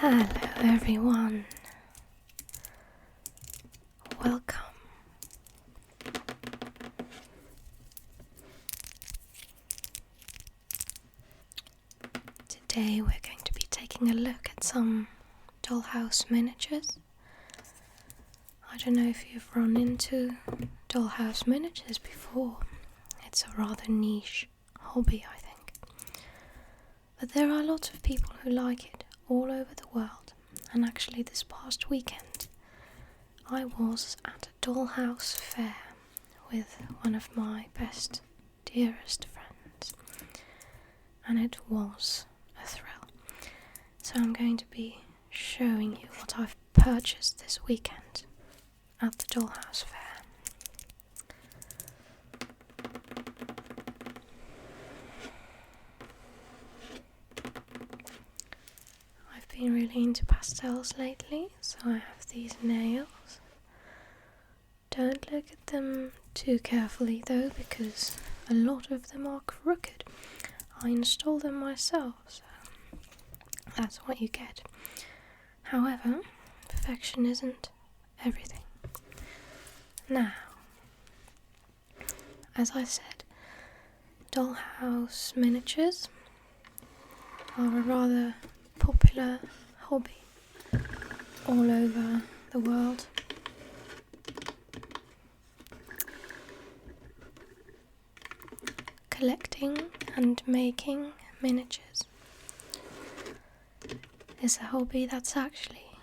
Hello everyone, welcome. Today we're going to be taking a look at some Dollhouse miniatures. I don't know if you've run into Dollhouse miniatures before. It's a rather niche hobby, I think. But there are lots of people who like it all over the world, and actually this past weekend I was at a dollhouse fair with one of my best, dearest friends, and it was a thrill. So I'm going to be showing you what I've purchased this weekend at the dollhouse fair. Been really into pastels lately, so I have these nails. Don't look at them too carefully though, because a lot of them are crooked. I installed them myself, so that's what you get. However, perfection isn't everything. Now, as I said, dollhouse miniatures are a rather popular hobby all over the world. Collecting and making miniatures is a hobby that's actually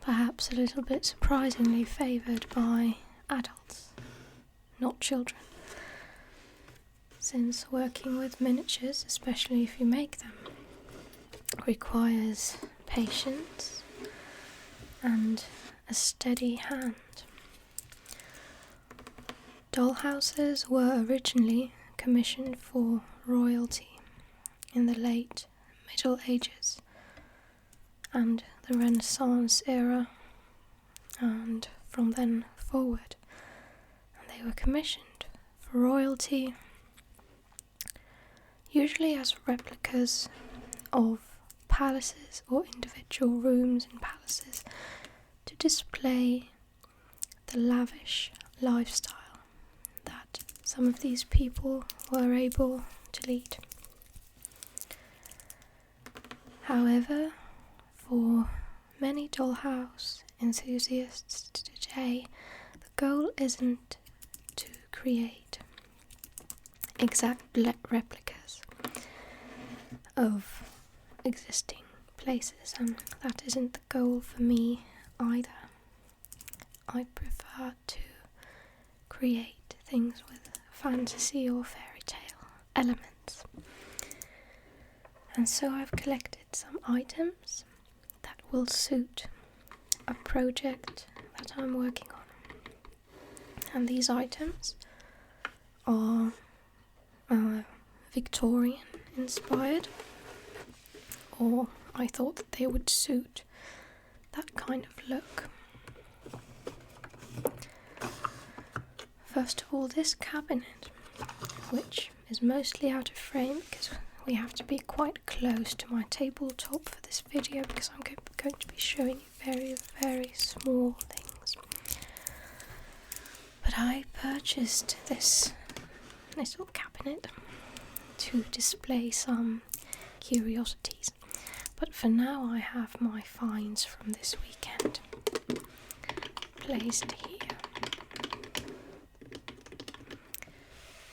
perhaps a little bit surprisingly favoured by adults, not children, since working with miniatures, especially if you make them, requires patience and a steady hand. Dollhouses were originally commissioned for royalty in the late Middle Ages and the Renaissance era, and from then forward. And they were commissioned for royalty, usually as replicas of palaces or individual rooms in palaces, to display the lavish lifestyle that some of these people were able to lead. However, for many dollhouse enthusiasts today, the goal isn't to create exact replicas of existing places, and that isn't the goal for me either. I prefer to create things with fantasy or fairy tale elements, and so I've collected some items that will suit a project that I'm working on. And these items are Victorian inspired, or I thought that they would suit that kind of look. First of all, this cabinet, which is mostly out of frame because we have to be quite close to my tabletop for this video, because I'm going to be showing you very, very small things. But I purchased this little cabinet to display some curiosities. But for now I have my finds from this weekend placed here.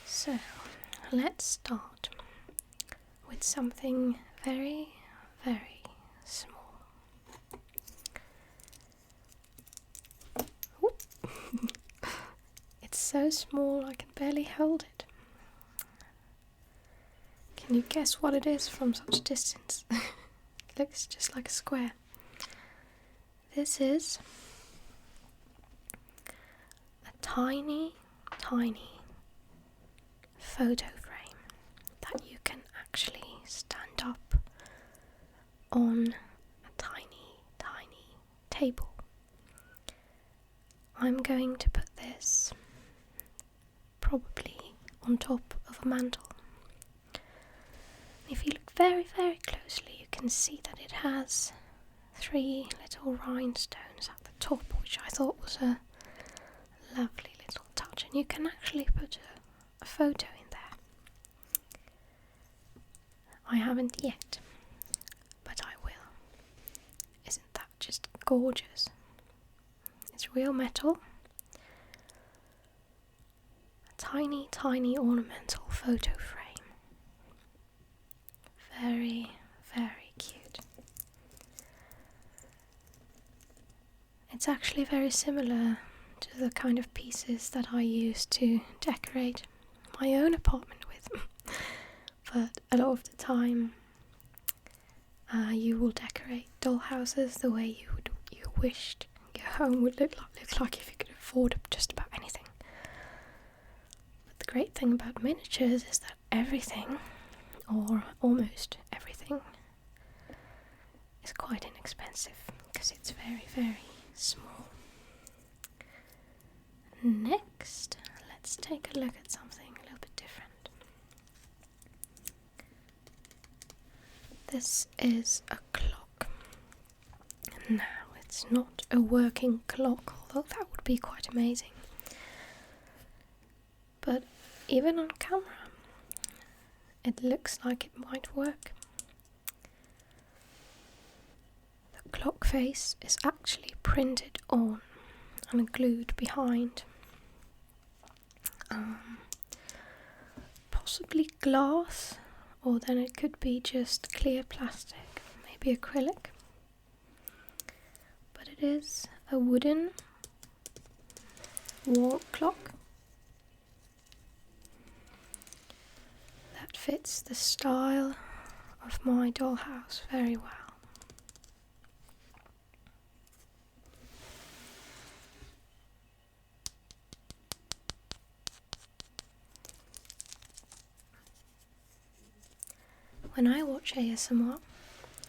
So let's start with something very, very small. It's so small I can barely hold it. Can you guess what it is from such distance? It looks just like a square. This is a tiny, tiny photo frame that you can actually stand up on a tiny, tiny table. I'm going to put this probably on top of a mantle. If you look very, very closely, you can see that it has 3 little rhinestones at the top, which I thought was a lovely little touch, and you can actually put a photo in there. I haven't yet, but I will. Isn't that just gorgeous? It's real metal. A tiny, tiny ornamental photo frame. Very, very cute. It's actually very similar to the kind of pieces that I use to decorate my own apartment with. But a lot of the time you will decorate doll houses the way you wished your home would look like if you could afford just about anything. But the great thing about miniatures is that everything, or almost everything, is quite inexpensive because it's very, very small. Next, let's take a look at something a little bit different. This is a clock. Now, it's not a working clock, although that would be quite amazing. But even on camera, it looks like it might work. The clock face is actually printed on and glued behind. Possibly glass, or then it could be just clear plastic, maybe acrylic. But it is a wooden wall clock that fits the style of my dollhouse very well. When I watch ASMR,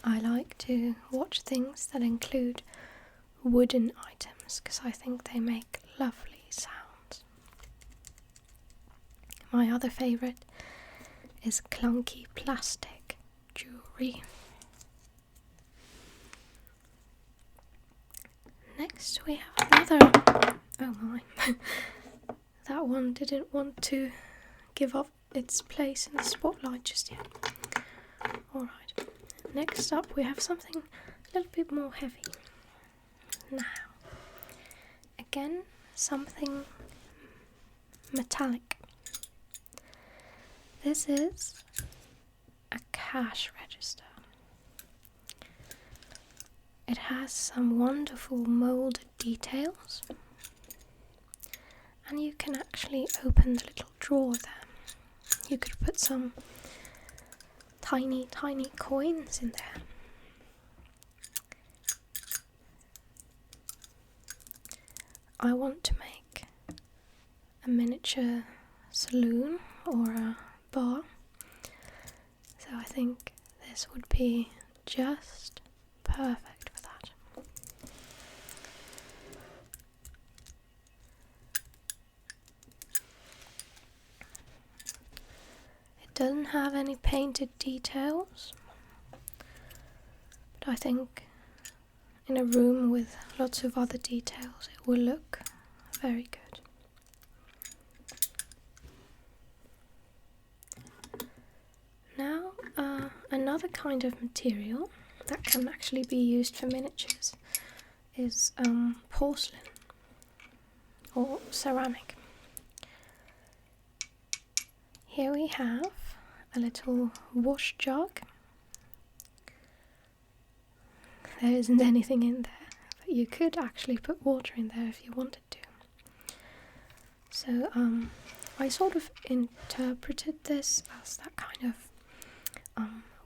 I like to watch things that include wooden items because I think they make lovely sounds. My other favourite is clunky plastic jewellery. Next we have another... Oh my. That one didn't want to give up its place in the spotlight just yet. Alright, next up we have something a little bit more heavy. Now, again, something metallic. This is a cash register. It has some wonderful moulded details, and you can actually open the little drawer there. You could put some tiny, tiny coins in there. I want to make a miniature saloon or a bar, so I think this would be just perfect for that. It doesn't have any painted details, but I think in a room with lots of other details it will look very good. Now, another kind of material that can actually be used for miniatures is porcelain or ceramic. Here we have a little wash jug. There isn't anything in there, but you could actually put water in there if you wanted to. So I sort of interpreted this as that kind of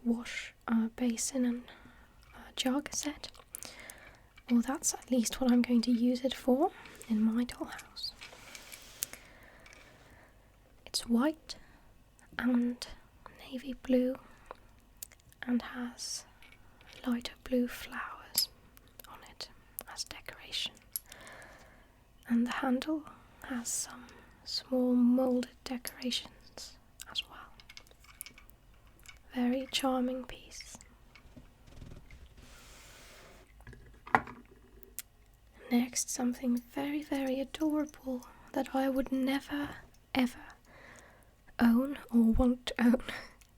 wash basin and jug set. Well, that's at least what I'm going to use it for in my dollhouse. It's white and navy blue and has lighter blue flowers on it as decoration, and the handle has some small moulded decorations as well. Very charming piece. next something very, very adorable that I would never, ever own or want to own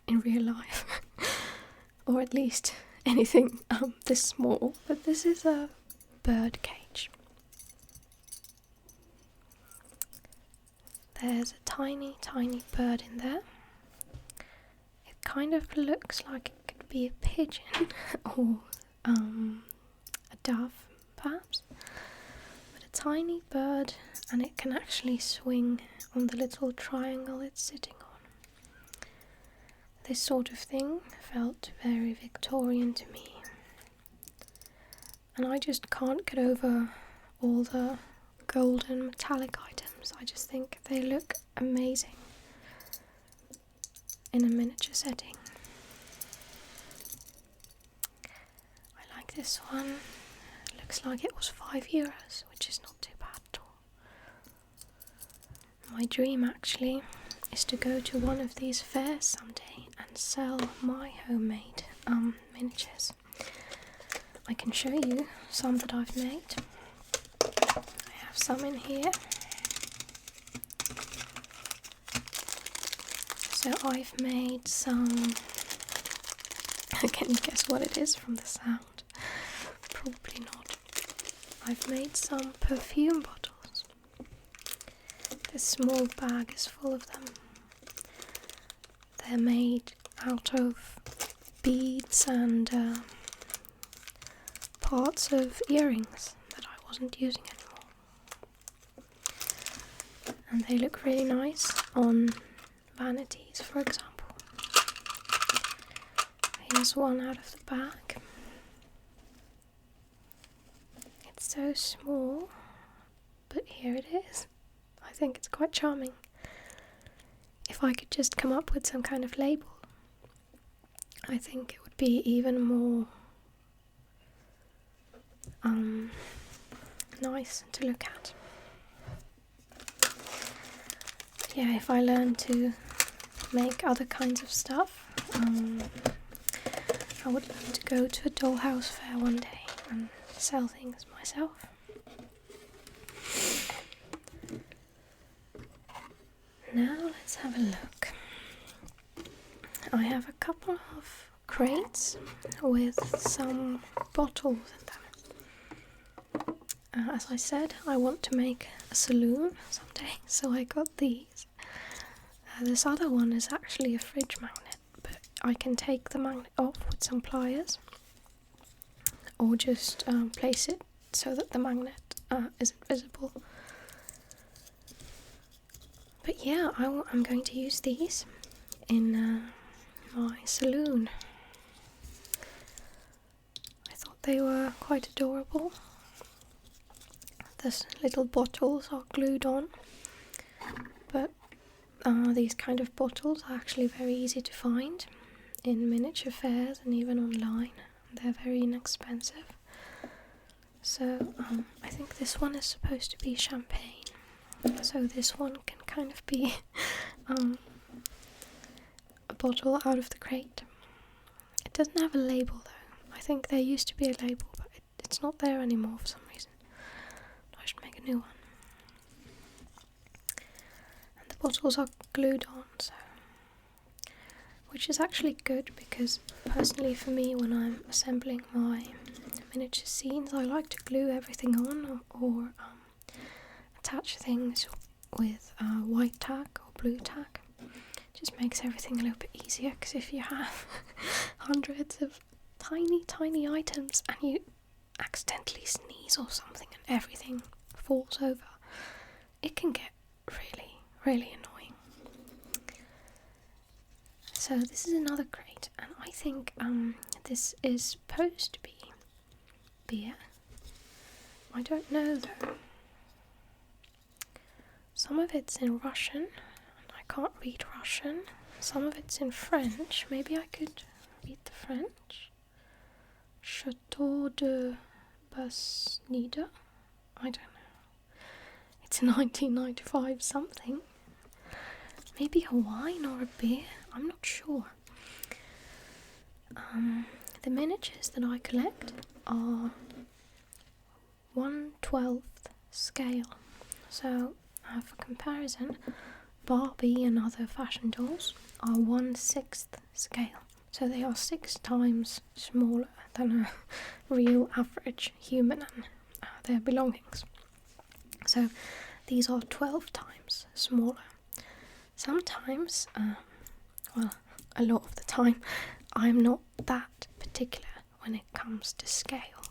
in real life. Or at least anything this small. But this is a bird cage. There's a tiny, tiny bird in there. It kind of looks like it could be a pigeon or a dove, perhaps. But a tiny bird, and it can actually swing on the little triangle it's sitting on. This sort of thing felt very Victorian to me. And I just can't get over all the golden metallic items. I just think they look amazing in a miniature setting. I like this one. It looks like it was €5, which is not too bad at all. My dream actually is to go to one of these fairs someday and sell my homemade miniatures. I can show you some that I've made. I have some in here. So I've made some. Can you guess what it is from the sound? Probably not. I've made some perfume bottles. This small bag is full of them. They're made out of beads and parts of earrings that I wasn't using anymore. And they look really nice on vanities, for example. Here's one out of the bag. It's so small, but here it is. I think it's quite charming. If I could just come up with some kind of label, I think it would be even more nice to look at. Yeah, if I learn to make other kinds of stuff, I would like to go to a dollhouse fair one day and sell things myself. Now let's have a look. I have a couple of crates with some bottles in them. As I said, I want to make a saloon someday, so I got these. This other one is actually a fridge magnet, but I can take the magnet off with some pliers, or just place it so that the magnet isn't visible. But yeah, I'm going to use these in my saloon. I thought they were quite adorable. The little bottles are glued on, but these kind of bottles are actually very easy to find in miniature fairs and even online. They're very inexpensive. So I think this one is supposed to be champagne. So this one can kind of be a bottle out of the crate. It doesn't have a label though. I think there used to be a label, but it's not there anymore for some reason. I should make a new one. And the bottles are glued on, so, which is actually good because personally for me, when I'm assembling my miniature scenes, I like to glue everything on or attach things with white tack or blue tack. It just makes everything a little bit easier, because if you have hundreds of tiny items and you accidentally sneeze or something and everything falls over, it can get really annoying. So this is another crate, and I think this is supposed to be beer. I don't know though. Some of it's in Russian, and I can't read Russian. Some of it's in French. Maybe I could read the French. Chateau de Basnida? I don't know. It's 1995 something. Maybe a wine or a beer? I'm not sure. The miniatures that I collect are 1/12 scale. So for comparison, Barbie and other fashion dolls are 1/6 scale. So they are 6 times smaller than a real average human and their belongings. So these are 12 times smaller. Sometimes, a lot of the time, I'm not that particular when it comes to scale.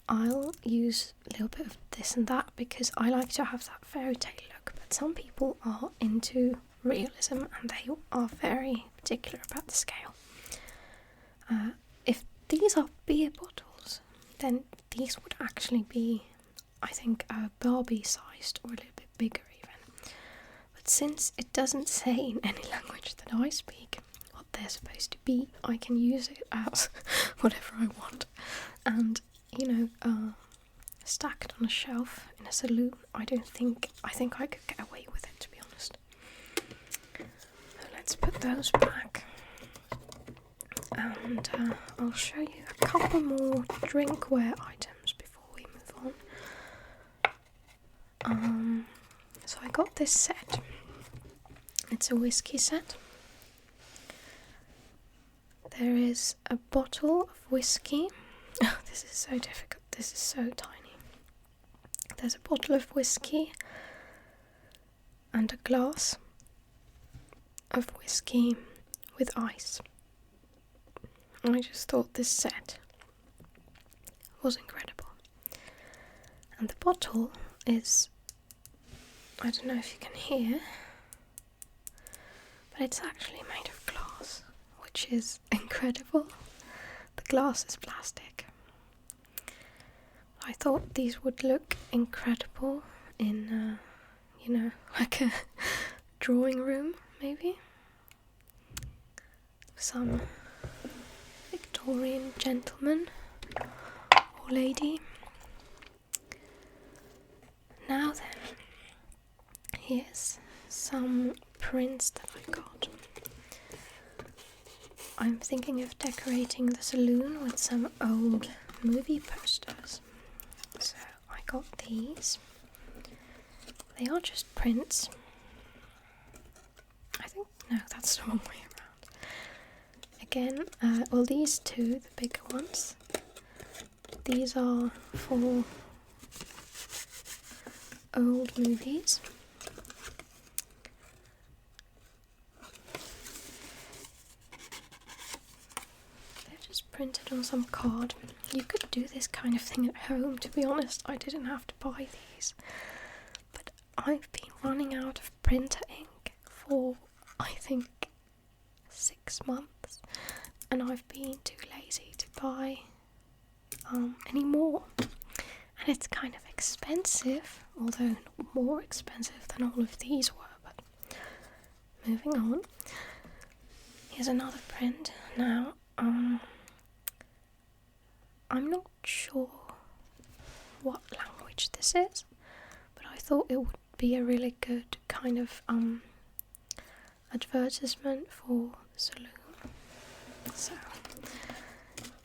I'll use a little bit of this and that because I like to have that fairy tale look, but some people are into realism and they are very particular about the scale. If these are beer bottles, then these would actually be, I think, Barbie sized or a little bit bigger even. But since it doesn't say in any language that I speak what they're supposed to be, I can use it as whatever I want. And stacked on a shelf in a saloon, I think I could get away with it, to be honest. So let's put those back. And I'll show you a couple more drinkware items before we move on. So I got this set. It's a whiskey set. There is a bottle of whiskey. Oh, this is so difficult. This is so tiny. There's a bottle of whiskey and a glass of whiskey with ice. I just thought this set was incredible. And the bottle is, I don't know if you can hear, but it's actually made of glass, which is incredible. The glass is plastic. I thought these would look incredible in, like a drawing room, maybe. Some Victorian gentleman or lady. Now then, here's some prints that I got. I'm thinking of decorating the saloon with some old movie posters. So I got these. They are just prints. No, that's the wrong way around. Again, well, these two, the bigger ones, these are for old movies. They're just printed on some card. You could do this kind of thing at home, to be honest. I didn't have to buy these. But I've been running out of printer ink for, I think, 6 months, and I've been too lazy to buy any more. And it's kind of expensive, although not more expensive than all of these were. But moving on, here's another print. Now, I'm not sure what language this is, but I thought it would be a really good kind of advertisement for the saloon. So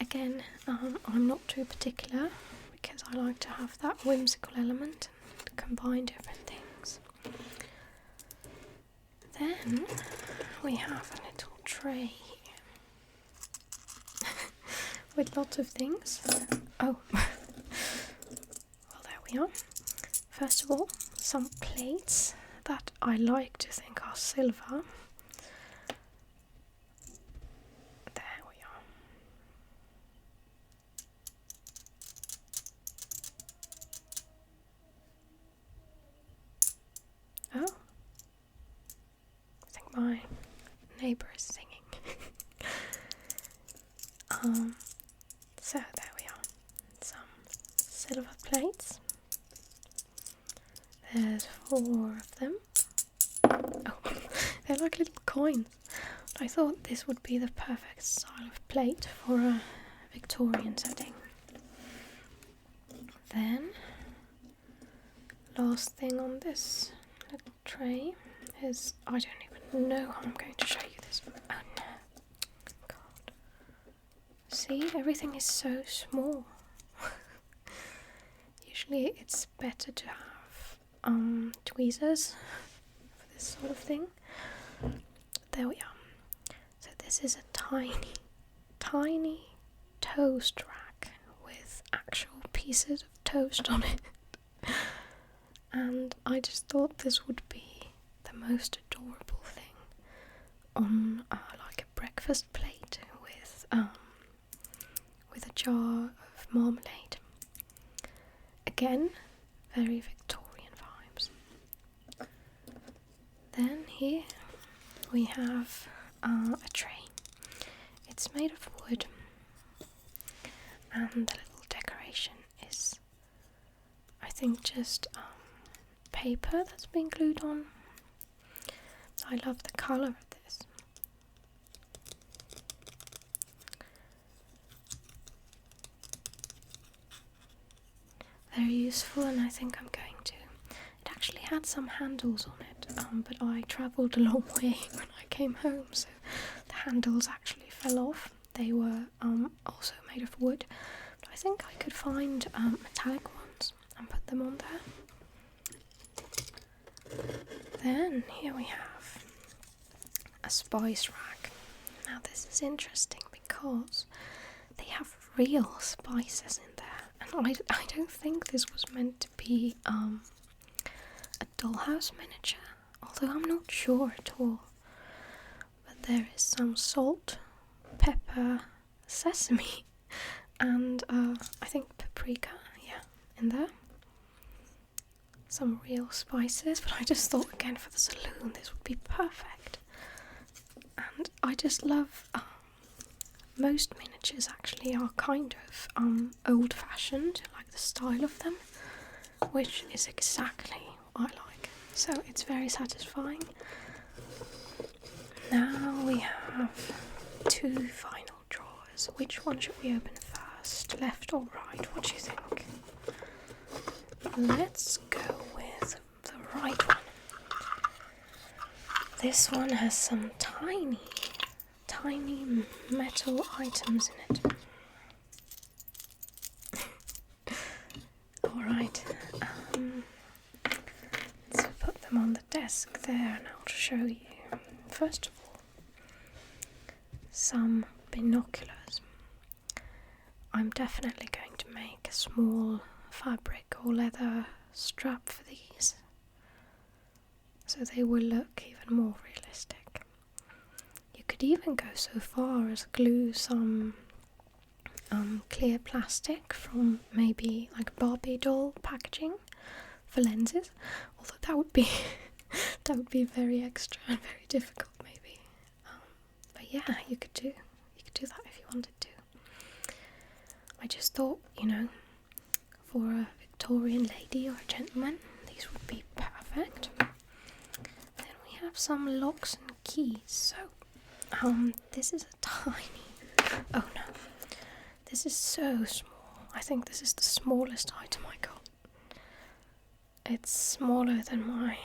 again, I'm not too particular because I like to have that whimsical element and combine different things. Then we have a little tray here with lots of things. Oh, well, there we are. First of all, some plates that I like to think are silver. There we are. Oh, I think my neighbour is singing. So there we are. Some silver plates. There's 4 of them. Oh, they're like little coins. I thought this would be the perfect style of plate for a Victorian setting. Then, last thing on this little tray is, I don't even know how I'm going to show you this. Oh no. God. See, everything is so small. Usually it's better to have tweezers for this sort of thing. There we are. So this is a tiny, tiny toast rack with actual pieces of toast on it. And I just thought this would be the most adorable thing on like a breakfast plate with a jar of marmalade. Again, very Victorian vibes. Then here we have a tray. It's made of wood, and the little decoration is, I think, just paper that's been glued on. I love the colour of this. Very useful, and I think I'm going to. It actually had some handles on it, but I travelled a long way when I came home, so the handles actually fell off. They were also made of wood, but I think I could find metallic ones and put them on there. Then here we have a spice rack. Now this is interesting because they have real spices in there, and I don't think this was meant to be a dollhouse miniature, although I'm not sure at all. But there is some salt, pepper, sesame, and I think paprika, in there. Some real spices, but I just thought, again, for the saloon this would be perfect. And I just love most miniatures actually are kind of old-fashioned, like the style of them, which is exactly what I like, so it's very satisfying. Now we have two final drawers. Which one should we open first, left or right? What do you think? Let's go with the right one. This one has some tiny, tiny metal items in it. Alright, let's put them on the desk there and I'll show you. First of all, some binoculars. I'm definitely going to make a small fabric or leather strap for these, so they will look even more realistic. You could even go so far as glue some clear plastic from maybe like Barbie doll packaging for lenses, although that would be very extra and very difficult maybe. But yeah, you could do that if you wanted to. I just thought, for a Victorian lady or a gentleman, these would be perfect. Then we have some locks and keys. So, this is a tiny. Oh no, this is so small. I think this is the smallest item I got. It's smaller than my.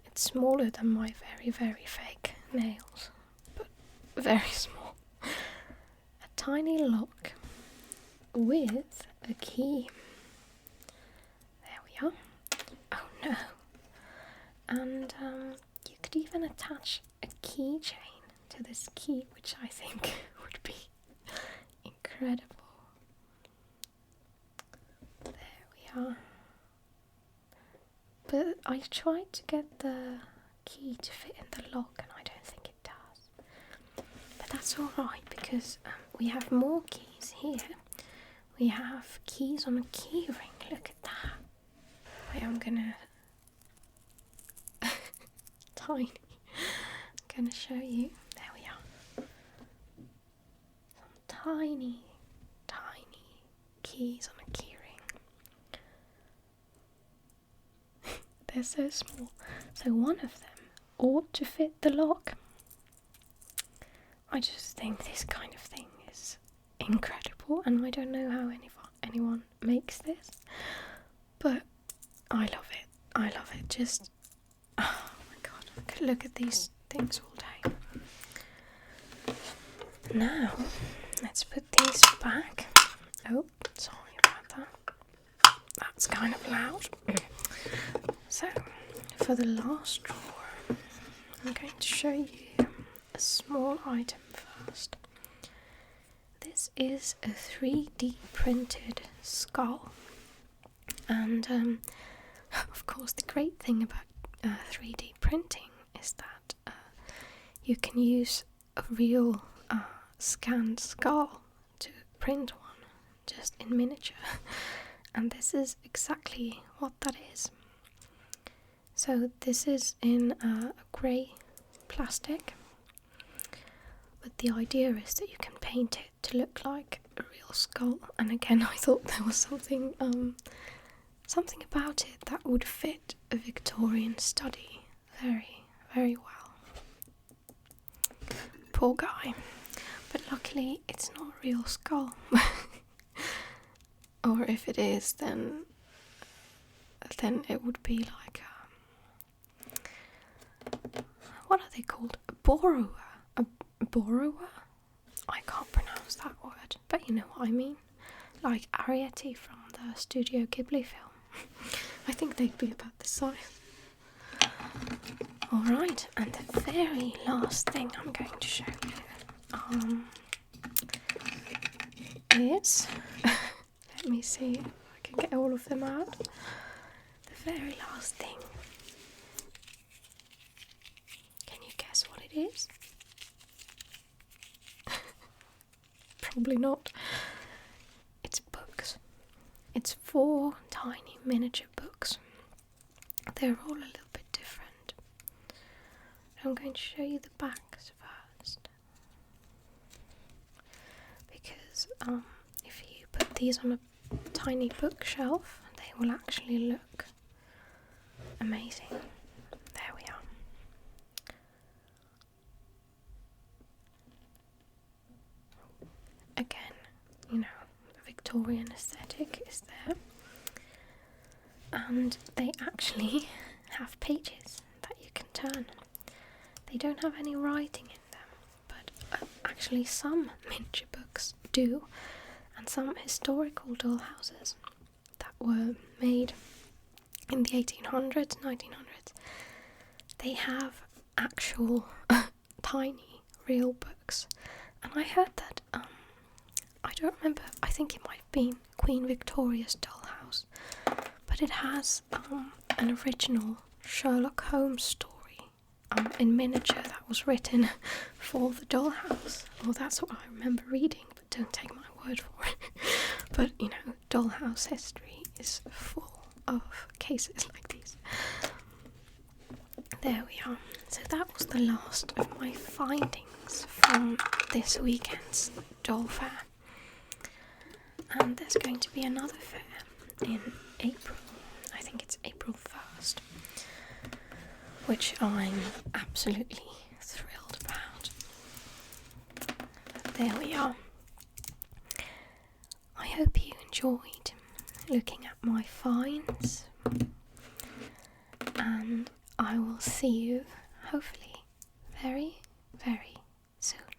It's smaller than my very, very fake nails, but very small. A tiny lock with a key. There we are. Oh no. And you could even attach a keychain to this key, which I think would be incredible. There we are. But I tried to get the key to fit in the lock and I don't think it does. But that's alright because we have more keys here. We have keys on a key ring. Look at that. Wait, I'm gonna tiny. I'm gonna show you. There we are. Some tiny, tiny keys on a key ring. They're so small. So one of them ought to fit the lock. I just think this kind of thing is incredible, and I don't know how anyone makes this, but I love it. I love it. Just, oh my god, I could look at these things all day. Now, let's put these back. Oh, sorry about for the last drawer, I'm going to show you a small item first. This is a 3D printed skull, and of course the great thing about 3D printing is that you can use a real scanned skull to print one just in miniature, and this is exactly what that is. So this is in a grey plastic, but the idea is that you can paint it to look like a real skull. And again, I thought there was something about it that would fit a Victorian study very, very well. Poor guy. But luckily it's not a real skull. Or if it is, then it would be like what are they called? A borrower? A borrower? I can't pronounce that word, but you know what I mean. Like Arrietty from the Studio Ghibli film. I think they'd be about the size. Alright, and the very last thing I'm going to show you is let me see if I can get all of them out. The very last thing. Can you guess what it is? Probably not. It's books. It's 4 tiny miniature books. They're all a little bit different. I'm going to show you the backs first, because if you put these on a tiny bookshelf, they will actually look amazing. There we are. Again, you know, the Victorian aesthetic is there, and they actually have pages that you can turn. They don't have any writing in them, but actually some miniature books do, and some historical dollhouses that were made in the 1800s, 1900s, they have actual tiny real books. And I heard that I don't remember, I think it might have been Queen Victoria's dollhouse, but it has an original Sherlock Holmes story in miniature that was written for the dollhouse. Well, that's what I remember reading, but don't take my word for it. But you know, dollhouse history is full of cases like these. There we are. So that was the last of my findings from this weekend's doll fair. And there's going to be another fair in April. I think it's April 1st, which I'm absolutely thrilled about. There we are. I hope you enjoyed looking at my finds, and I will see you hopefully very, very soon.